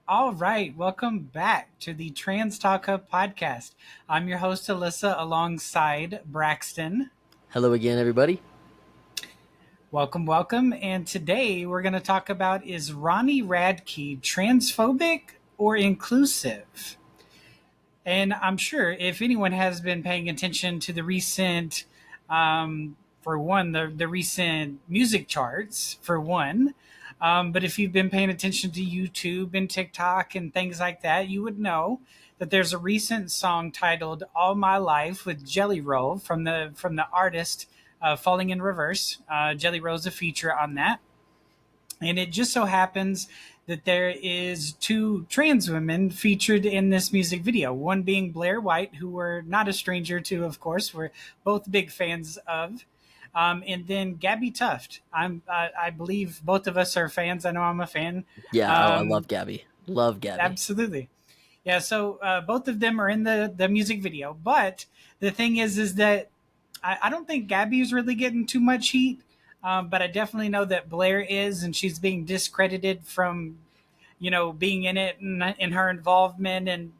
All right, welcome back to the Trans Talk Hub podcast. I'm your host, Alyssa, alongside Braxton. Hello again, everybody. Welcome, welcome. And today we're going to talk about, is Ronnie Radke transphobic or inclusive? And I'm sure if anyone has been paying attention to the recent, for one, the recent music charts, for one, but if you've been paying attention to YouTube and TikTok and things like that, you would know that there's a recent song titled "All My Life" with Jelly Roll from the artist Falling in Reverse. Jelly Roll's a feature on that, and it just so happens that there is two trans women featured in this music video. One being Blaire White, who we're not a stranger to, of course. We're both big fans of. And then Gabbi Tuft. I believe both of us are fans. I know I'm a fan. Yeah, I love Um, Gabbi. Love Gabbi. Absolutely. Yeah, so both of them are in the music video. But the thing is that I don't think Gabbi is really getting too much heat, but I definitely know that Blaire is, and she's being discredited from, being in it and her involvement and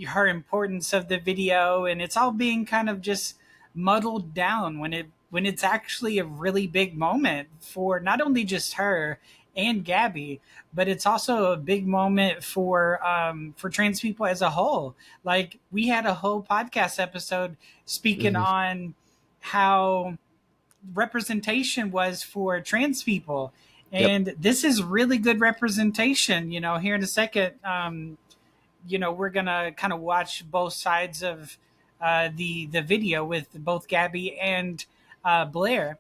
her importance of the video, and it's all being kind of just muddled down when it's actually a really big moment for not only just her and Gabbi, but it's also a big moment for trans people as a whole. Like, we had a whole podcast episode speaking Hmm. on how representation was for trans people, Yep. and this is really good representation. Here in a second, we're gonna kind of watch both sides of the video with both Gabbi and Blaire,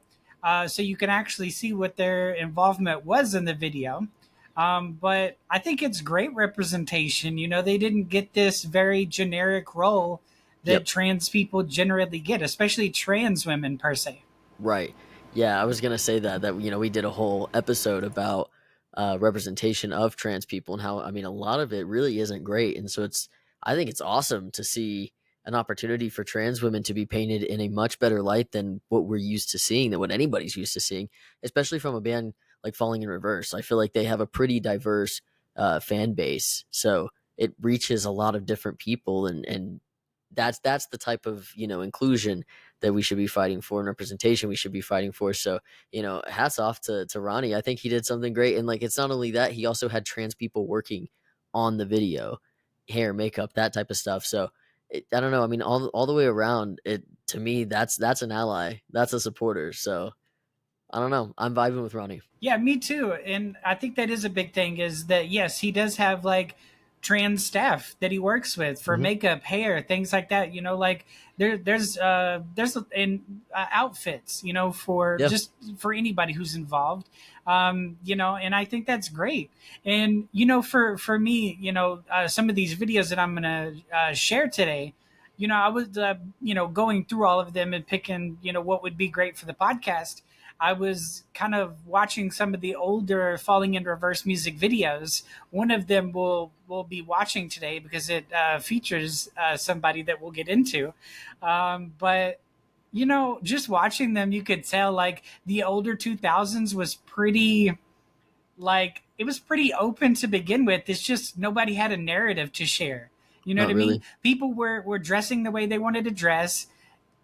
so you can actually see what their involvement was in the video. But I think it's great representation. They didn't get this very generic role that Yep. trans people generally get, especially trans women per se. Right. Yeah, I was gonna say that we did a whole episode about representation of trans people and how a lot of it really isn't great, and so I think it's awesome to see an opportunity for trans women to be painted in a much better light than what we're used to seeing, than what anybody's used to seeing, especially from a band like Falling in Reverse. I feel like they have a pretty diverse fan base, so it reaches a lot of different people, and that's the type of inclusion that we should be fighting for, and representation we should be fighting for. So hats off to Ronnie. I think he did something great, and like, it's not only that, he also had trans people working on the video, hair, makeup, that type of stuff. So I don't know, all the way around, it to me, that's an ally, that's a supporter. So I don't know, I'm vibing with Ronnie. Yeah, me too. And I think that is a big thing, is that yes, he does have like trans staff that he works with for Hmm. makeup, hair, things like that. Like there's in outfits, for Yeah. just for anybody who's involved. And I think that's great. And for me, some of these videos that I'm gonna share today. I was, going through all of them and picking, what would be great for the podcast. I was kind of watching some of the older Falling in Reverse music videos. One of them we'll be watching today because it features somebody that we'll get into. But just watching them, you could tell like the older 2000s was pretty, like, it was pretty open to begin with. It's just nobody had a narrative to share. You know what Not I mean? really. People were dressing the way they wanted to dress.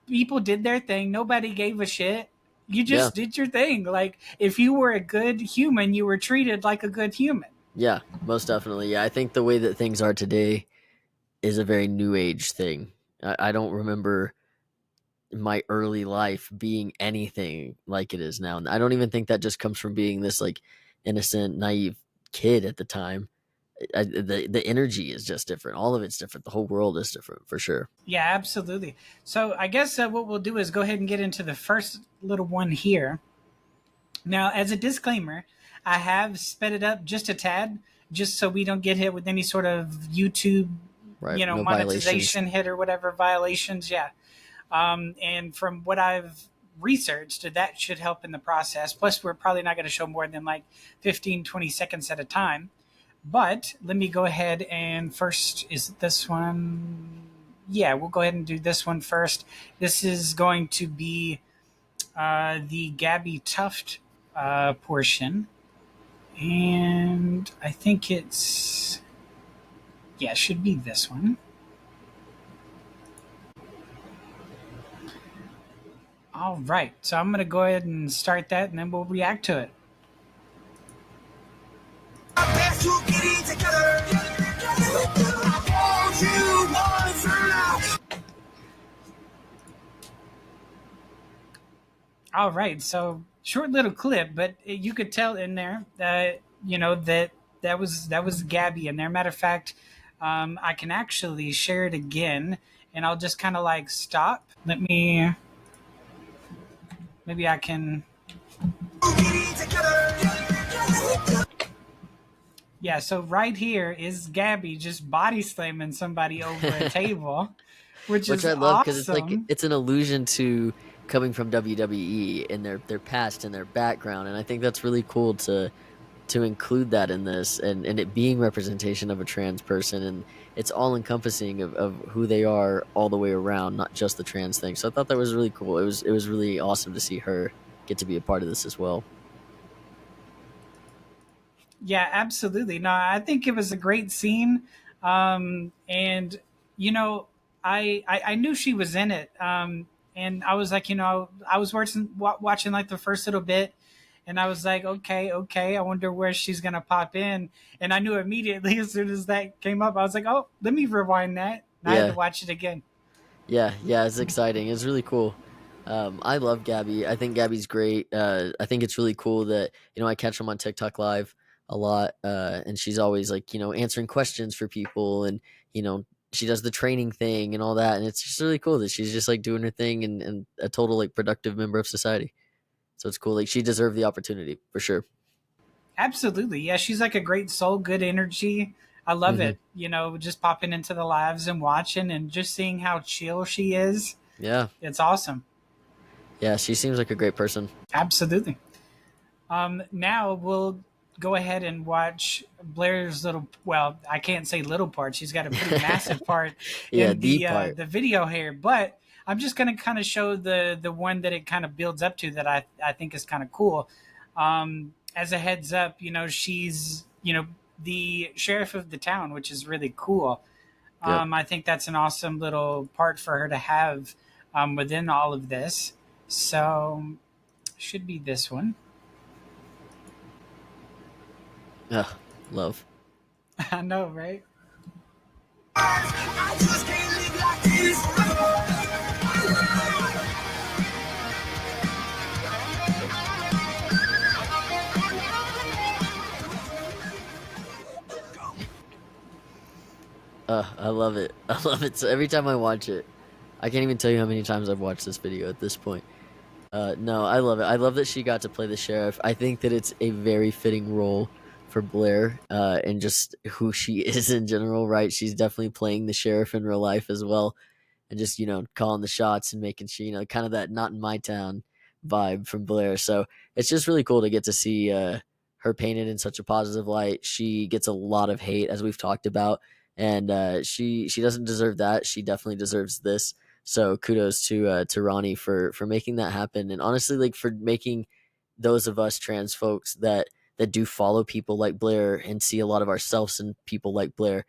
People did their thing. Nobody gave a shit. You Yeah. just did your thing. Like, if you were a good human, you were treated like a good human. Yeah, most definitely. Yeah, I think the way that things are today is a very new age thing. I don't remember my early life being anything like it is now. And I don't even think that just comes from being this like innocent, naive kid at the time. The energy is just different. All of it's different. The whole world is different for sure. Yeah, absolutely. So I guess what we'll do is go ahead and get into the first little one here. Now, as a disclaimer, I have sped it up just a tad, just so we don't get hit with any sort of YouTube, Right? No violations. monetization hit or whatever violations. Yeah. And from what I've researched, that should help in the process. Plus, we're probably not going to show more than like 15, 20 seconds at a time. But let me go ahead and first, is it this one? Yeah, we'll go ahead and do this one first. This is going to be the Gabbi Tuft portion. And I think it's, yeah, it should be this one. All right. So I'm going to go ahead and start that and then we'll react to it. All right. So short little clip, but you could tell in there that, that was Gabbi in there. Matter of fact, I can actually share it again and I'll just kind of like stop. Maybe I can. Yeah, so right here is Gabbi just body slamming somebody over a table, which Which is I love because it's like awesome. it's an allusion to coming from WWE and their past and their background, and I think that's really cool to include that in this and it being representation of a trans person, and it's all encompassing of who they are all the way around, not just the trans thing. So I thought that was really cool. It was really awesome to see her get to be a part of this as well. Yeah, absolutely. No, I think it was a great scene. And you know, I knew she was in it. And I was like, I was watching like the first little bit, and I was like, okay, I wonder where she's gonna pop in. And I knew immediately as soon as that came up, I was like, oh, let me rewind that. And I had to Yeah, watch it again. yeah, it's exciting. It's really cool. I love Gabby. I think Gabby's great. I think it's really cool that I catch them on TikTok Live a lot, and she's always like answering questions for people, and you know she does the training thing and all that, and it's just really cool that she's just like doing her thing and a total like productive member of society. So it's cool. Like she deserved the opportunity for sure. Absolutely. Yeah, she's like a great soul, good energy. I love Hmm. it. Just popping into the lives and watching and just seeing how chill she is. Yeah, It's awesome. yeah, she seems like a great person. Absolutely. Now we'll go ahead and watch Blaire's little. Well, I can't say little part. She's got a pretty massive part Yeah, in the the part. the video here. But I'm just gonna kind of show the one that it kind of builds up to that I think is kind of cool. As a heads up, she's the sheriff of the town, which is really cool. Yep. I think that's an awesome little part for her to have within all of this. So should be this one. Ugh, love. I know, right? I love it. I love it. So every time I watch it, I can't even tell you how many times I've watched this video at this point. No, I love it. I love that she got to play the sheriff. I think that it's a very fitting role for Blaire, and just who she is in general, right? She's definitely playing the sheriff in real life as well, and just calling the shots and making sure kind of that not in my town vibe from Blaire. So it's just really cool to get to see her painted in such a positive light. She gets a lot of hate, as we've talked about, and she doesn't deserve that. She definitely deserves this. So kudos to Ronnie for making that happen, and honestly, like for making those of us trans folks that do follow people like Blaire and see a lot of ourselves in people like Blaire,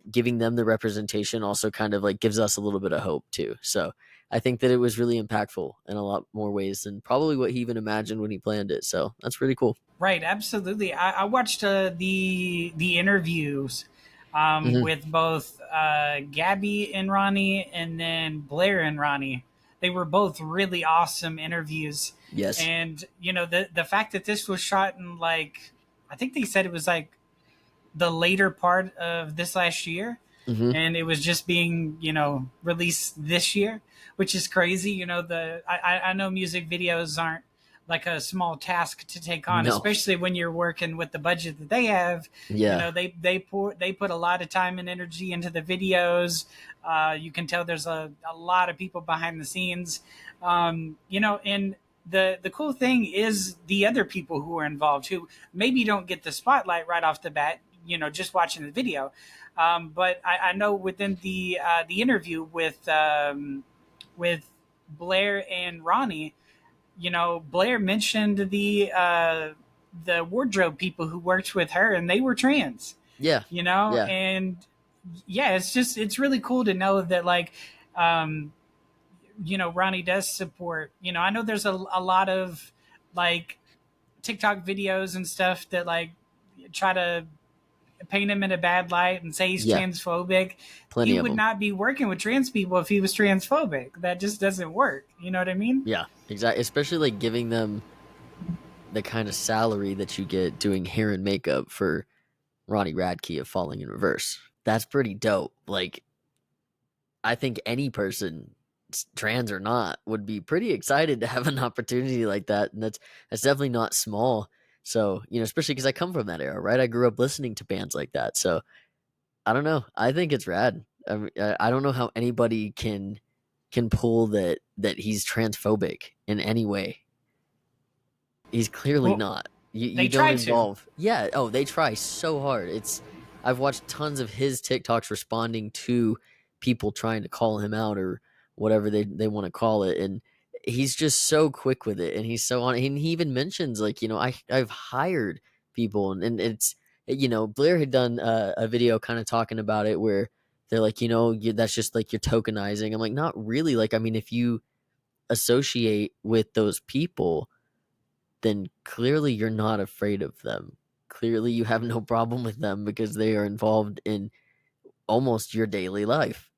giving them the representation also kind of like gives us a little bit of hope too. So I think that it was really impactful in a lot more ways than probably what he even imagined when he planned it. So that's really cool. Right, absolutely. I watched the interviews Hmm. with both Gabbi and Ronnie, and then Blaire and Ronnie. They were both really awesome interviews, Yes. and the fact that this was shot in like, I think they said it was like the later part of this last year, Hmm. and it was just being released this year, which is crazy. I know music videos aren't like a small task to take on, No. especially when you're working with the budget that they have. Yeah. They put a lot of time and energy into the videos. You can tell there's a lot of people behind the scenes. And the cool thing is the other people who are involved who maybe don't get the spotlight right off the bat, just watching the video. But I know within the interview with Blaire and Ronnie, Blaire mentioned the wardrobe people who worked with her, and they were trans. Yeah. You know, Yeah. and yeah, it's really cool to know that like um, Ronnie does support. I know there's a lot of like TikTok videos and stuff that like try to paint him in a bad light and say he's Yeah. transphobic. He Plenty of would them. not be working with trans people if he was transphobic. That just doesn't work. You know what I mean? Yeah, exactly. Especially like giving them the kind of salary that you get doing hair and makeup for Ronnie Radke of Falling in Reverse. That's pretty dope. Like, I think any person, trans or not, would be pretty excited to have an opportunity like that, and that's definitely not small. So, especially because I come from that era, right? I grew up listening to bands like that. So, I don't know. I think it's rad. I don't know how anybody can pull that he's transphobic in any way. He's clearly Well, not. You they don't try to. involve. Yeah. Oh, they try so hard. I've watched tons of his TikToks responding to people trying to call him out or whatever they want to call it, and he's just so quick with it, and he's so on. And he even mentions like I've hired people, and it's Blaire had done a video kind of talking about it where they're like that's just like you're tokenizing. I'm like, not really. Like, I mean, if you associate with those people, then clearly you're not afraid of them. Clearly you have no problem with them because they are involved in almost your daily life.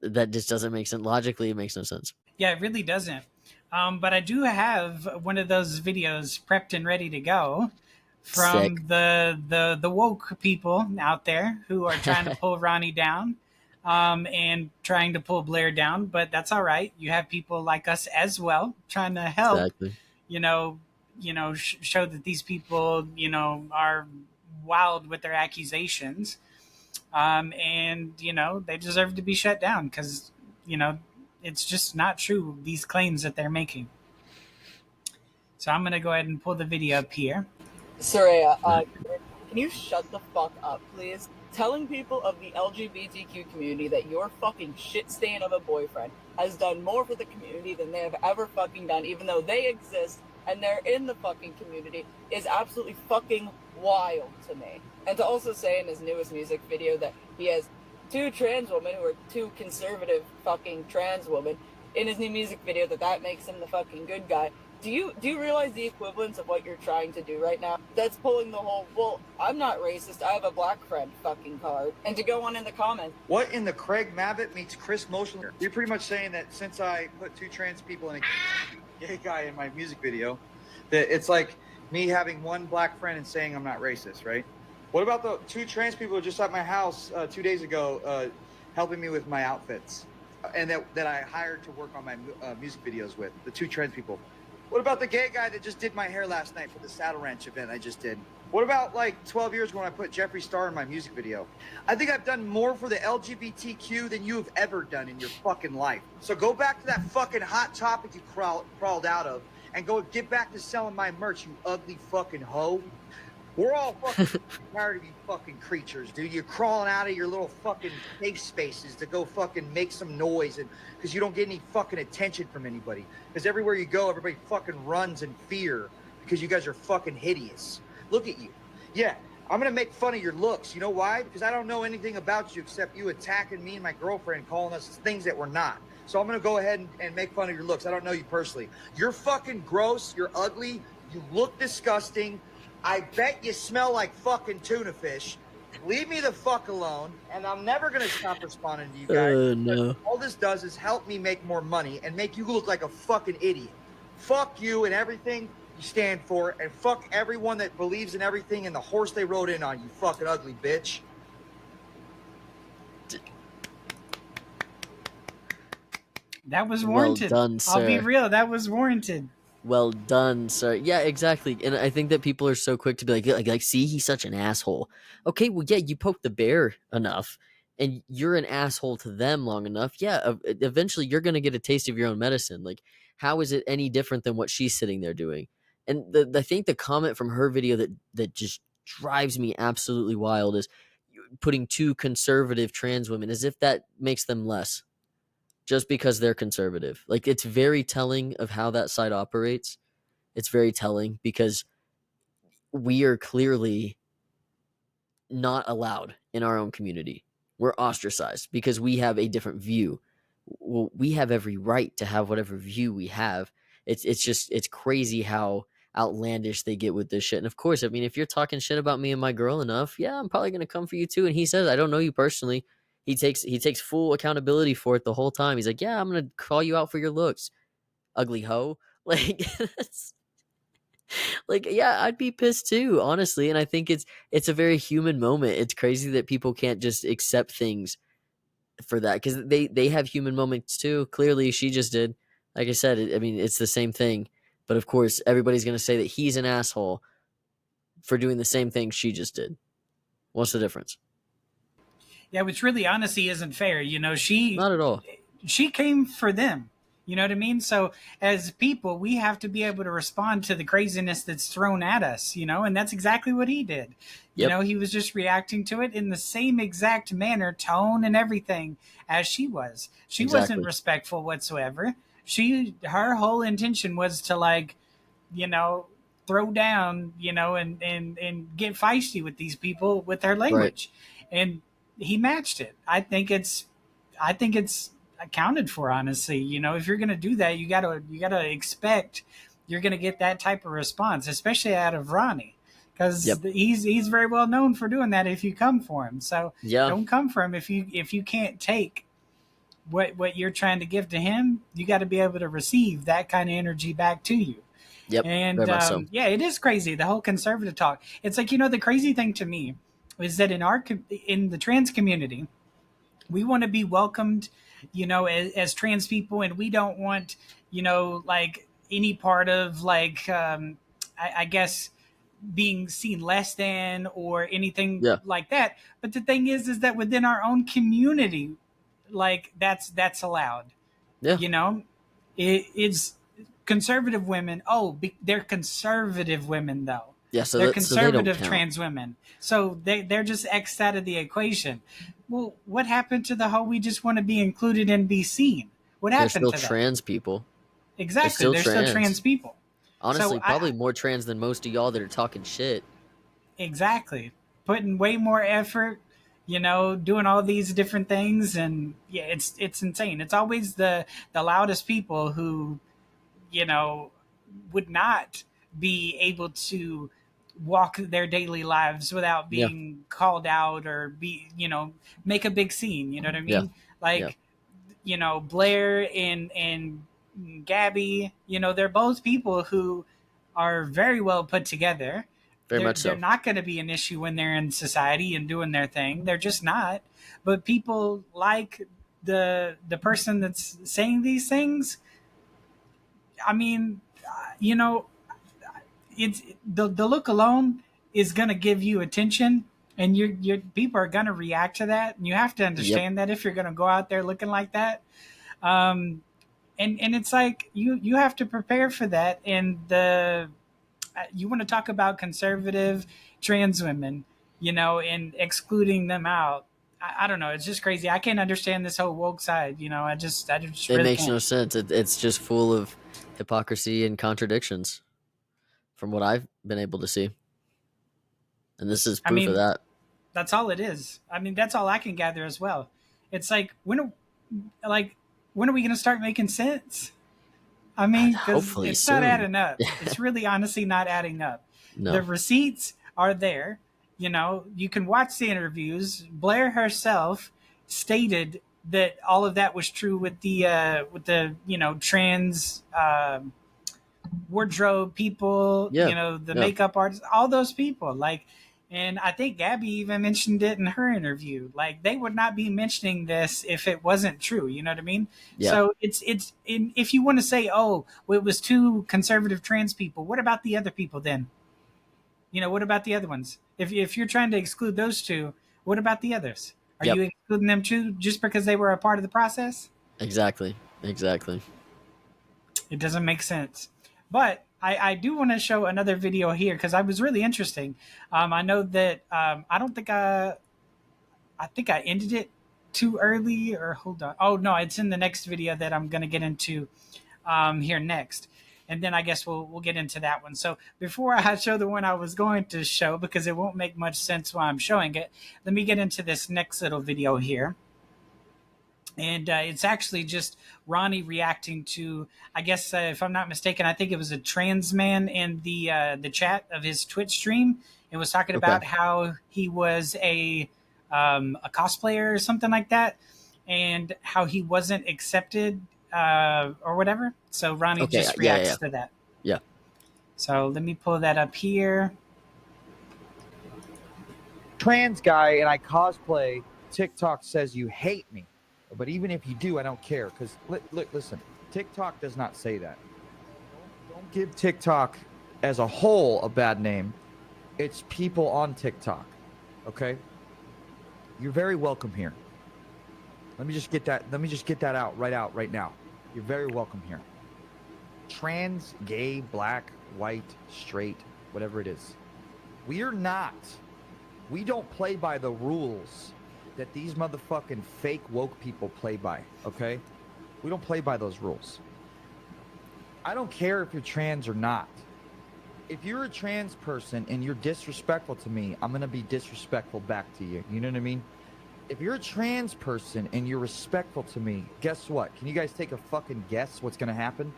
That just doesn't make sense. Logically, it makes no sense. Yeah, it really doesn't. But I do have one of those videos prepped and ready to go Sick. from the woke people out there who are trying to pull Ronnie down, and trying to pull Blaire down. But that's all right. You have people like us as well trying to help. Exactly. You know, show that these people are wild with their accusations, and they deserve to be shut down because it's just not true, these claims that they're making. So I'm going to go ahead and pull the video up here. Soraya, Right. can you shut the fuck up, please? Telling people of the LGBTQ community that your fucking shit stain of a boyfriend has done more for the community than they have ever fucking done, even though they exist and they're in the fucking community, is absolutely fucking wild to me. And to also say in his newest music video that he has two trans women who are two conservative fucking trans women in his new music video, that makes him the fucking good guy. Do you realize the equivalence of what you're trying to do right now? That's pulling the whole, well, I'm not racist, I have a black friend fucking card. And to go on in the comments. What in the Craig Mabbitt meets Chris Motion? You're pretty much saying that since I put two trans people and a gay guy in my music video, that it's like me having one black friend and saying I'm not racist, right? What about the two trans people just at my house 2 days ago helping me with my outfits and that I hired to work on my music videos with, the two trans people? What about the gay guy that just did my hair last night for the Saddle Ranch event I just did? What about like 12 years when I put Jeffree Star in my music video? I think I've done more for the LGBTQ than you have ever done in your fucking life. So go back to that fucking hot topic you crawled out of and go get back to selling my merch, you ugly fucking hoe. We're all fucking tired of you fucking creatures, dude. You're crawling out of your little fucking safe spaces to go fucking make some noise, and because you don't get any fucking attention from anybody. Because everywhere you go, everybody fucking runs in fear because you guys are fucking hideous. Look at you. Yeah, I'm gonna make fun of your looks. You know why? Because I don't know anything about you except you attacking me and my girlfriend, calling us things that we're not. So I'm gonna go ahead and make fun of your looks. I don't know you personally. You're fucking gross. You're ugly. You look disgusting. I bet you smell like fucking tuna fish. Leave me the fuck alone, and I'm never gonna stop responding to you guys. Oh no. All this does is help me make more money and make you look like a fucking idiot. Fuck you and everything you stand for, and fuck everyone that believes in everything and the horse they rode in on, you fucking ugly bitch. That was Well warranted. done, I'll be sir. real. That was warranted. Well done, sir. Yeah, exactly. And I think that people are so quick to be like, see, he's such an asshole. Okay, well, yeah, you poked the bear enough, and you're an asshole to them long enough. Yeah, eventually you're gonna get a taste of your own medicine. Like, how is it any different than what she's sitting there doing? And I think the comment from her video that just drives me absolutely wild is putting two conservative trans women as if that makes them less just because they're conservative. Like, it's very telling of how that site operates. It's very telling because we are clearly not allowed in our own community. We're ostracized because we have a different view. Well, we have every right to have whatever view we have. It's crazy how outlandish they get with this shit. And of course, I mean, if you're talking shit about me and my girl enough, yeah, I'm probably gonna come for you too. And he says, I don't know you personally. He takes full accountability for it the whole time. He's like, yeah, I'm gonna call you out for your looks, ugly hoe. Like, like, yeah, I'd be pissed too, honestly. And I think it's a very human moment. It's crazy that people can't just accept things for that, because they have human moments too. Clearly, she just did. Like I said, I mean, it's the same thing. But of course, everybody's gonna say that he's an asshole for doing the same thing she just did. What's the difference? Yeah, which really honestly isn't fair. She Not at all. came for them. You know what I mean? So as people, we have to be able to respond to the craziness that's thrown at us, and that's exactly what he did. Yep. He was just reacting to it in the same exact manner, tone and everything as she was. She wasn't Exactly. respectful whatsoever. Her whole intention was to throw down, and get feisty with these people with her language. Right. And he matched it. I think it's accounted for, honestly. If you're going to do that, you gotta expect you're going to get that type of response, especially out of Ronnie, because he's very well known for doing that if you come for him. So don't come for him if you can't take what you're trying to give to him. You got to be able to receive that kind of energy back to you. Yep. And so. Yeah, it is crazy, the whole conservative talk. It's like, the crazy thing to me is that in the trans community, we want to be welcomed, as trans people, and we don't want, like any part of I guess being seen less than or anything like that. But the thing is that within our own community, like that's allowed. Yeah. It's conservative women. Oh, they're conservative women though. Yeah, so they're conservative so they trans women. So they're just X'd out of the equation. Well, what happened to the whole we just want to be included and be seen? What happened to that? They're still trans people. Exactly. They're still trans people. Honestly, probably more trans than most of y'all that are talking shit. Exactly. Putting way more effort, doing all these different things. And yeah, it's insane. It's always the loudest people who, would not be able to walk their daily lives without being called out or make a big scene. You know what I mean? Blaire and Gabbi, they're both people who are very well put together. They're not going to be an issue when they're in society and doing their thing. They're just not. But people like the person that's saying these things. I mean, it's the look alone is going to give you attention, and your people are going to react to that, and you have to understand that if you're going to go out there looking like that. And it's like you have to prepare for that. And you want to talk about conservative trans women, and excluding them out. I don't know. It's just crazy. I can't understand this whole woke side. I just it really makes can't. No sense. It's just full of hypocrisy and contradictions from what I've been able to see. And this is proof of that. That's all it is. I mean, that's all I can gather as well. It's like, when are we going to start making sense? I mean, because it's soon. not adding up. It's really honestly not adding up. No. The receipts are there. You can watch the interviews. Blaire herself stated that all of that was true with the trans wardrobe people, the makeup artists, all those people. And I think Gabbi even mentioned it in her interview. Like, they would not be mentioning this if it wasn't true. You know what I mean? Yeah. So if you want to say, oh, well, it was two conservative trans people, what about the other people then? What about the other ones? If you're trying to exclude those two, what about the others? Are you excluding them too just because they were a part of the process? Exactly. It doesn't make sense. But I do want to show another video here because I was really interesting. I know that I think I ended it too early, or hold on. Oh, no, it's in the next video that I'm going to get into here next. and then I guess we'll get into that one. So before I show the one I was going to show, because it won't make much sense while I'm showing it, let me get into this next little video here. And it's actually just Ronnie reacting to, I guess, if I'm not mistaken, I think it was a trans man in the chat of his Twitch stream. It was talking about how he was a cosplayer or something like that, and how he wasn't accepted or whatever. So Ronnie just reacts to that. Yeah. So let me pull that up here. Trans guy and I cosplay. TikTok says you hate me. But even if you do, I don't care. Because, look, listen, TikTok does not say that. Don't give TikTok as a whole a bad name. It's people on TikTok, okay? You're very welcome here. Let me just get that out right now. You're very welcome here. Trans, gay, black, white, straight, whatever it is. We don't play by the rules that these motherfucking fake woke people play by, okay? We don't play by those rules. I don't care if you're trans or not. If you're a trans person and you're disrespectful to me, I'm gonna be disrespectful back to you. You know what I mean? If you're a trans person and you're respectful to me, guess what? Can you guys take a fucking guess what's gonna happen?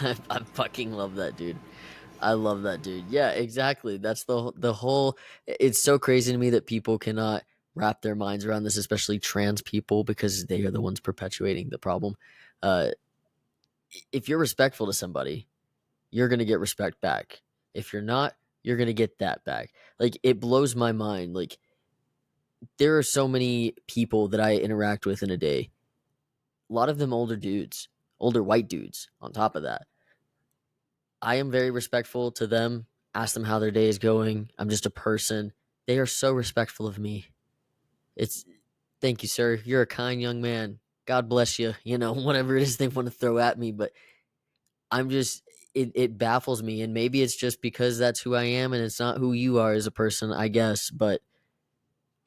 I fucking love that, dude. I love that, dude. Yeah, exactly. That's the whole. It's so crazy to me that people cannot wrap their minds around this, especially trans people, because they are the ones perpetuating the problem. If you're respectful to somebody, you're gonna get respect back. If you're not, you're gonna get that back. Like, it blows my mind. Like, there are so many people that I interact with in a day. A lot of them older dudes, older white dudes. On top of that, I am very respectful to them. Ask them how their day is going. I'm just a person. They are so respectful of me. Thank you, sir. You're a kind young man. God bless you. You know, whatever it is they want to throw at me. But it baffles me. And maybe it's just because that's who I am and it's not who you are as a person, I guess. But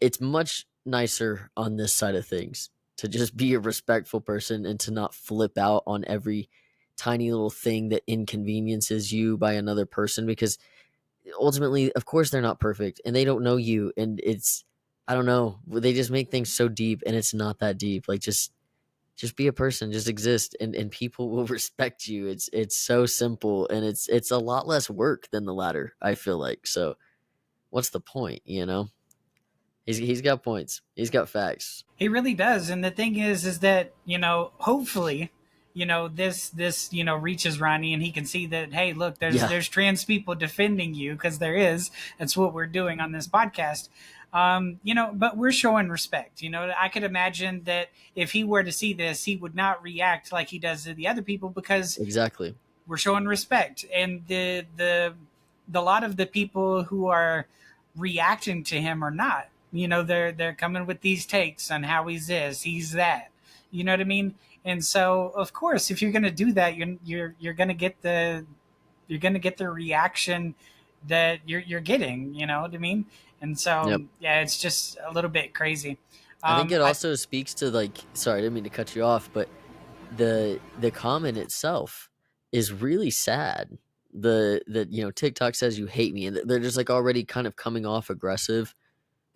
it's much nicer on this side of things to just be a respectful person and to not flip out on every tiny little thing that inconveniences you by another person, because ultimately, of course, they're not perfect and they don't know you. And I don't know, they just make things so deep, and it's not that deep. Like, just be a person, just exist, and people will respect you. It's so simple, and it's a lot less work than the latter, I feel like. So what's the point, you know? He's got points. He's got facts. He really does. And the thing is that, hopefully, this reaches Ronnie and he can see that, hey, look, there's trans people defending you, because there is. That's what we're doing on this podcast. But we're showing respect. I could imagine that if he were to see this, he would not react like he does to the other people, because exactly, we're showing respect. And the lot of the people who are reacting to him are not. They're coming with these takes on how he's this, he's that. You know what I mean? And so, of course, if you're going to do that, you're going to get the reaction that you're getting. You know what I mean? And so, yeah, it's just a little bit crazy. I think it also speaks to, like, sorry, I didn't mean to cut you off, but the comment itself is really sad. TikTok says you hate me, and they're just like already kind of coming off aggressive.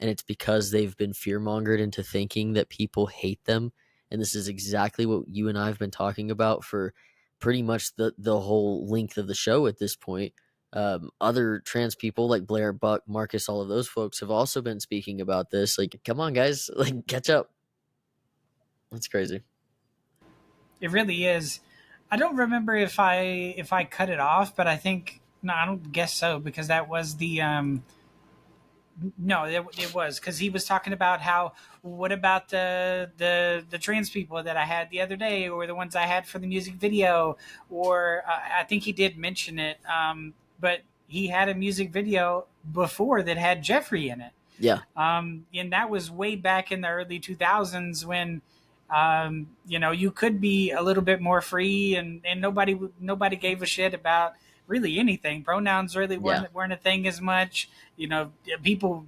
And it's because they've been fear-mongered into thinking that people hate them. And this is exactly what you and I have been talking about for pretty much the whole length of the show at this point. Other trans people like Blaire, Buck, Marcus, all of those folks have also been speaking about this. Like, come on, guys, like, catch up. That's crazy. It really is. I don't remember if I cut it off, but I don't guess so, because that was the... No, it was, because he was talking about how, what about the trans people that I had the other day, or the ones I had for the music video, or I think he did mention it, but he had a music video before that had Jeffrey in it. Yeah. And that was way back in the early 2000s when, you could be a little bit more free, and nobody gave a shit about really anything. Pronouns really weren't a thing as much. People,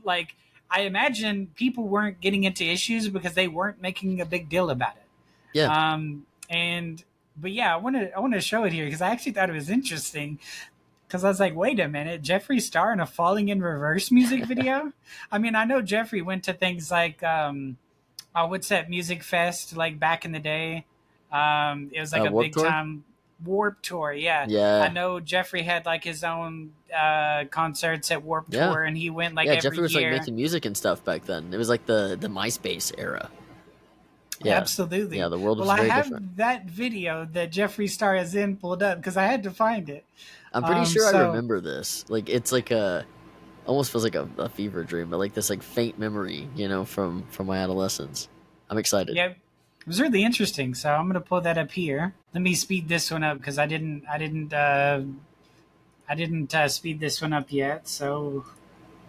like, I imagine people weren't getting into issues because they weren't making a big deal about it. Yeah. But yeah, I want to show it here because I actually thought it was interesting. Because I was like, wait a minute, Jeffree Star in a Falling in Reverse music video? I mean, I know Jeffree went to things like, what's that music fest like back in the day? It was like a Warped big Tour. time Warp Tour. Yeah. I Yeah. know Jeffree had like his own concerts at Warp Yeah. Tour, and he went like Yeah. every Jeffree was like year. making music and stuff back then. It was like the MySpace era. Yeah. Absolutely. Yeah. The world was Well, I very have different. that video that Jeffree Star is in pulled up because I had to find it. I'm pretty sure I So remember this. Like, it's like almost feels like a fever dream, but like this like faint memory, from my adolescence. I'm excited. yeah, it was really interesting. So I'm gonna pull that up here. Let me speed this one up because I didn't speed this one up yet. So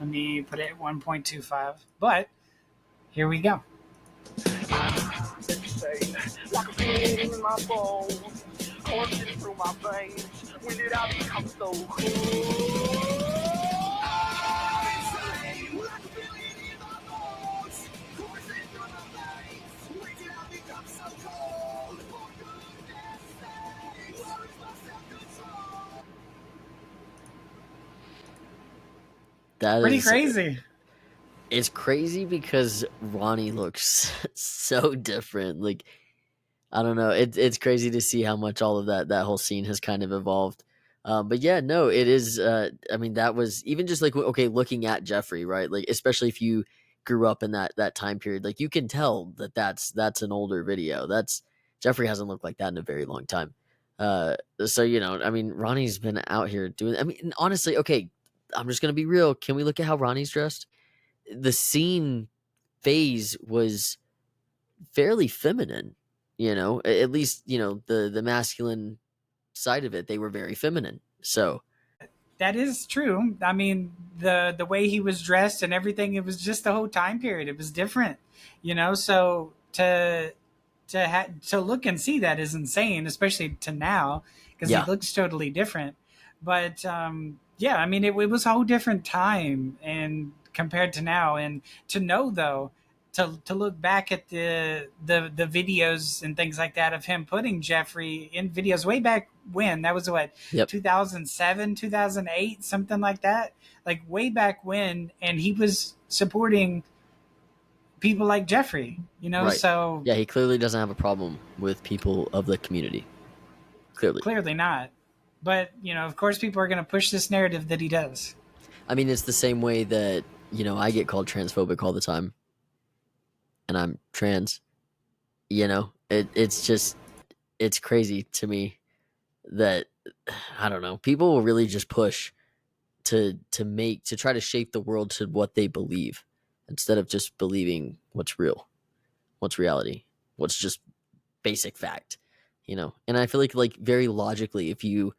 let me put it at 1.25. But here we go. Like a pain in my bones, coursing through my veins. When did I become so cool? That Pretty is crazy. It's crazy because Ronnie looks so different. Like, I don't know. It's crazy to see how much all of that whole scene has kind of evolved. But yeah, no, it is. I mean, that was even just like, okay, looking at Jeffree, right? Like, especially if you grew up in that time period, like you can tell that's an older video. Jeffree hasn't looked like that in a very long time. So I mean, Ronnie's been out here doing. I mean, and honestly, okay, I'm just gonna be real. Can we look at how Ronnie's dressed? The scene phase was fairly feminine, at least, the masculine side of it, they were very feminine. So That is true. I mean, the way he was dressed and everything, it was just the whole time period. It was different, So to look and see that is insane, especially to now because he yeah, looks totally different. But yeah, I mean, it was a whole different time and compared to now. And to know though, to look back at the videos and things like that of him putting Jeffree in videos way back when, that was what, yep, 2007, 2008, something like that, like way back when, and he was supporting people like Jeffree, right. so Yeah, he clearly doesn't have a problem with people of the community. Clearly. clearly not. But, of course people are going to push this narrative that he does. I mean, it's the same way that, I get called transphobic all the time. And I'm trans. It's just, it's crazy to me that, I don't know, people will really just push to try to shape the world to what they believe instead of just believing what's real, what's reality, what's just basic fact, And I feel like very logically, if you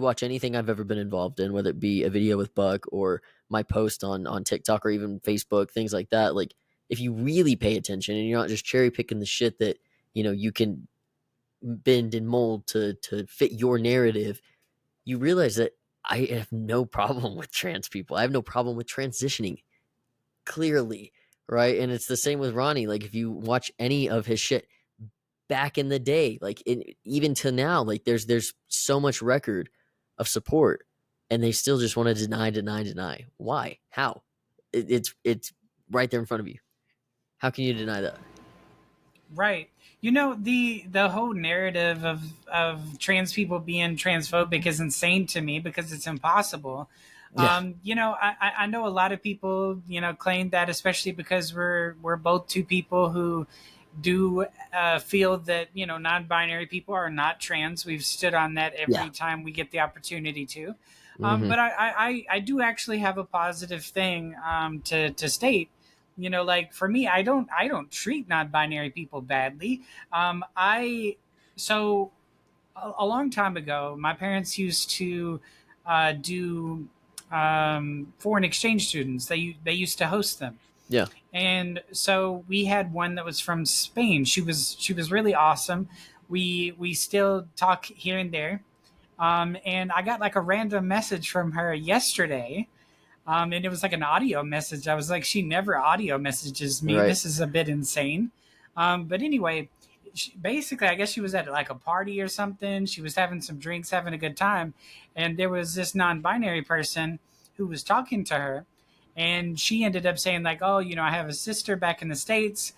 watch anything I've ever been involved in, whether it be a video with Buck or my post on TikTok or even Facebook, things like that, like if you really pay attention and you're not just cherry picking the shit that you can bend and mold to fit your narrative, you realize that I have no problem with trans people. I have no problem with transitioning, clearly, right? And it's the same with Ronnie. Like, if you watch any of his shit back in the day, like even to now, like there's so much record of support, and they still just want to deny. Why? How? It's right there in front of you. How can you deny that? Right. The whole narrative of trans people being transphobic is insane to me because it's impossible. Yeah. I know a lot of people, claim that, especially because we're both two people who do feel that, non-binary people are not trans. We've stood on that every time we get the opportunity to. But I do actually have a positive thing to state. Like for me, I don't treat non-binary people badly. I so a long time ago, my parents used to do foreign exchange students. They used to host them. Yeah. And so we had one that was from Spain. She was really awesome. We still talk here and there. And I got like a random message from her yesterday, And it was like an audio message. I was like, she never audio messages me. Right. This is a bit insane. But anyway, basically, I guess she was at like a party or something. She was having some drinks, having a good time. And there was this non-binary person who was talking to her. And she ended up saying like, oh, you know, I have a sister back in the States.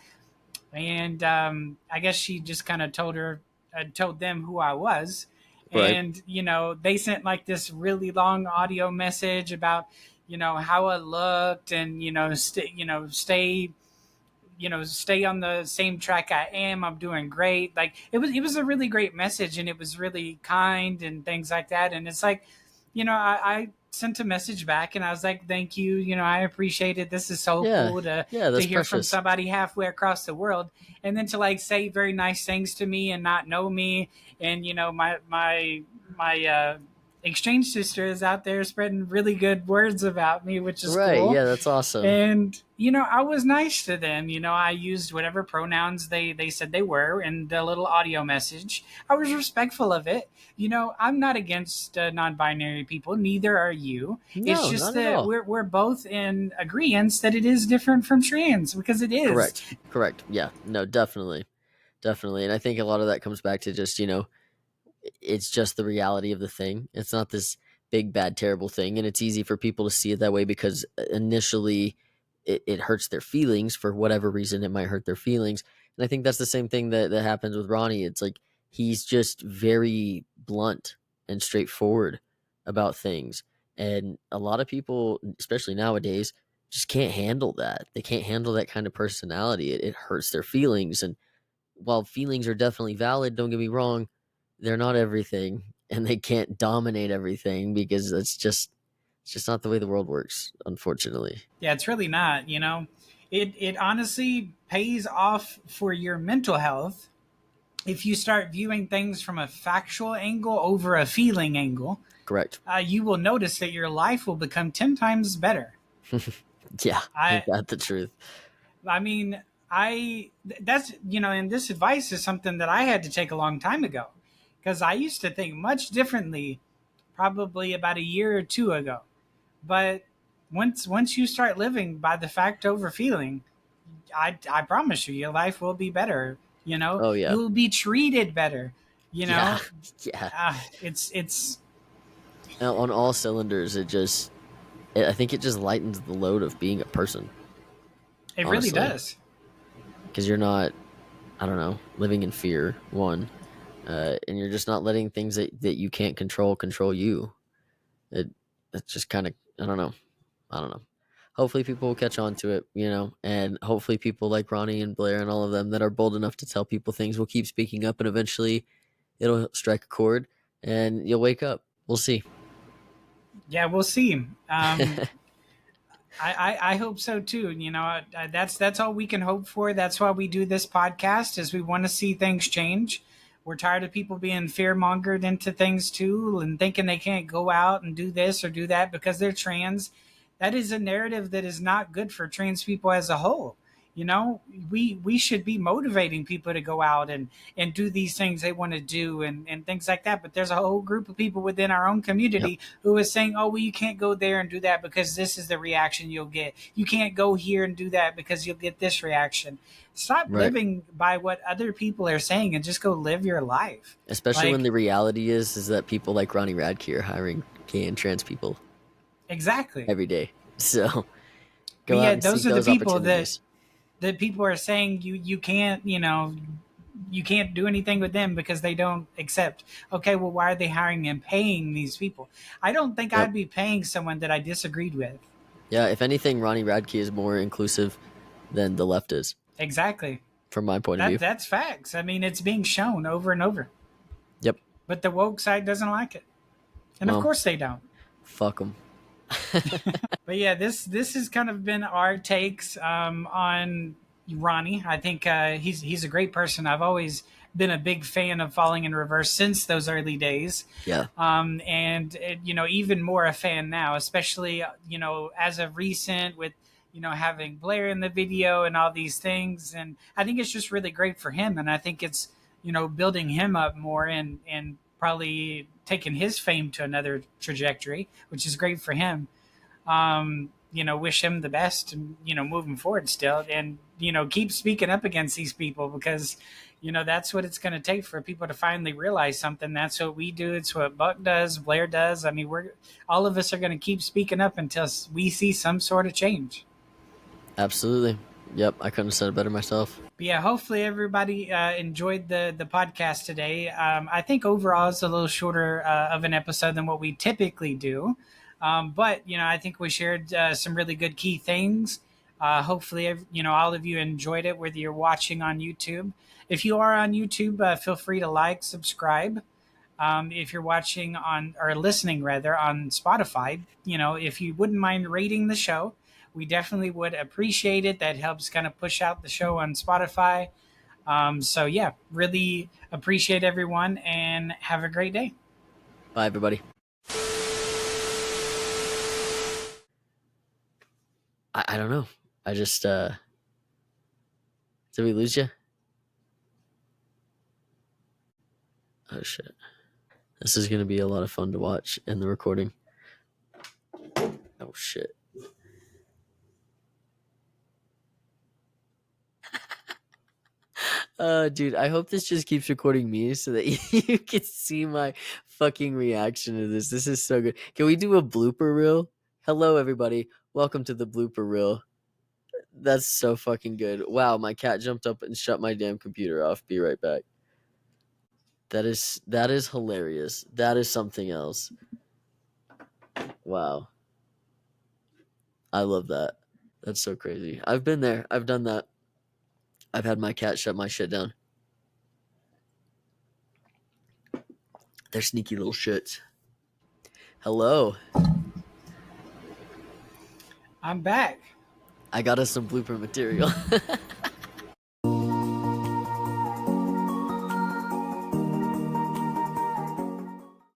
And I guess she just kind of told them who I was. Right. And, you know, they sent like this really long audio message about, you know, how I looked and, stay on the same track I am. I'm doing great. Like it was a really great message, and it was really kind and things like that. And it's like, you know, I sent a message back and I was like, thank you. You know, I appreciate it. This is so Yeah. cool to That's hear from precious. somebody halfway across the world, and then to like say very nice things to me and not know me. And, you know, my exchange sister is out there spreading really good words about me, which is Right. cool. Yeah, that's awesome. And, you know, I was nice to them. You know, I used whatever pronouns they said they were in the little audio message. I was respectful of it. You know, I'm not against non-binary people. Neither are you. It's No, just not at that all. we're both in agreement that it is different from trans, because it is. Correct. Yeah. No, definitely. And I think a lot of that comes back to just, you know, it's just the reality of the thing. It's not this big, bad, terrible thing. And it's easy for people to see it that way because initially it hurts their feelings for whatever reason. It might hurt their feelings. And I think that's the same thing that happens with Ronnie. It's like he's just very blunt and straightforward about things. And a lot of people, especially nowadays, just can't handle that. They can't handle that kind of personality. It hurts their feelings. And while feelings are definitely valid, don't get me wrong, they're not everything, and they can't dominate everything because it's just not the way the world works, unfortunately. Yeah, it's really not. You know, it honestly pays off for your mental health if you start viewing things from a factual angle over a feeling angle. Correct. You will notice that your life will become 10 times better. Yeah, ain't that the truth? I mean, that's, you know, and this advice is something that I had to take a long time ago, because I used to think much differently probably about a year or two ago. But once you start living by the fact over feeling, I promise you, your life will be better. You know, Oh yeah. you will be treated better. You know, Yeah. It's On all cylinders. I think it just lightens the load of being a person. It honestly. really does. Because you're not, I don't know, living in fear, one, and you're just not letting things that you can't control you. It's just kind of, I don't know. Hopefully people will catch on to it, you know, and hopefully people like Ronnie and Blaire and all of them that are bold enough to tell people things will keep speaking up, and eventually it'll strike a chord and you'll wake up. We'll see. Yeah, we'll see. I hope so too. You know, that's all we can hope for. That's why we do this podcast, is we want to see things change. We're tired of people being fear-mongered into things too, and thinking they can't go out and do this or do that because they're trans. That is a narrative that is not good for trans people as a whole. You know, we should be motivating people to go out and do these things they want to do, and things like that. But there's a whole group of people within our own community who is saying, oh, well, you can't go there and do that because this is the reaction you'll get. You can't go here and do that because you'll get this reaction. Stop living by what other people are saying and just go live your life. Especially when the reality is that people like Ronnie Radke are hiring gay and trans people. Exactly. Every day. So go out and those seek are those the people opportunities. that people are saying you can't, you know, you can't do anything with them because they don't accept. Okay, well, why are they hiring and paying these people? I don't think I'd be paying someone that I disagreed with. Yeah, if anything, Ronnie Radke is more inclusive than the left is. Exactly. From my point of view. That's facts. I mean, it's being shown over and over. Yep. But the woke side doesn't like it. And of course they don't. Fuck them. But yeah, this has kind of been our takes on Ronnie. I think he's a great person. I've always been a big fan of Falling in Reverse since those early days. Yeah. And you know, even more a fan now, especially, you know, as of recent with, you know, having Blaire in the video and all these things. And I think it's just really great for him. And I think it's, you know, building him up more and probably taking his fame to another trajectory, which is great for him. wish him the best, moving forward still, and keep speaking up against these people, because that's what it's going to take for people to finally realize something. That's what we do. It's what Buck does, Blaire does. I mean, we're all of us are going to keep speaking up until we see some sort of change. Absolutely. Yep, I couldn't have said it better myself. But yeah, hopefully everybody enjoyed the podcast today. I think overall it's a little shorter of an episode than what we typically do. But I think we shared some really good key things. Hopefully, all of you enjoyed it, whether you're watching on YouTube. If you are on YouTube, feel free to like, subscribe. If you're watching on, or listening rather, on Spotify, if you wouldn't mind rating the show, we definitely would appreciate it. That helps kind of push out the show on Spotify. So yeah, really appreciate everyone, and have a great day. Bye, everybody. I don't know. I just, did we lose you? Oh, shit. This is going to be a lot of fun to watch in the recording. Oh, shit. Dude, I hope this just keeps recording me so that you can see my fucking reaction to this. This is so good. Can we do a blooper reel? Hello, everybody. Welcome to the blooper reel. That's so fucking good. Wow, my cat jumped up and shut my damn computer off. Be right back. That is hilarious. That is something else. Wow. I love that. That's so crazy. I've been there. I've done that. I've had my cat shut my shit down. They're sneaky little shits. Hello. I'm back. I got us some blooper material.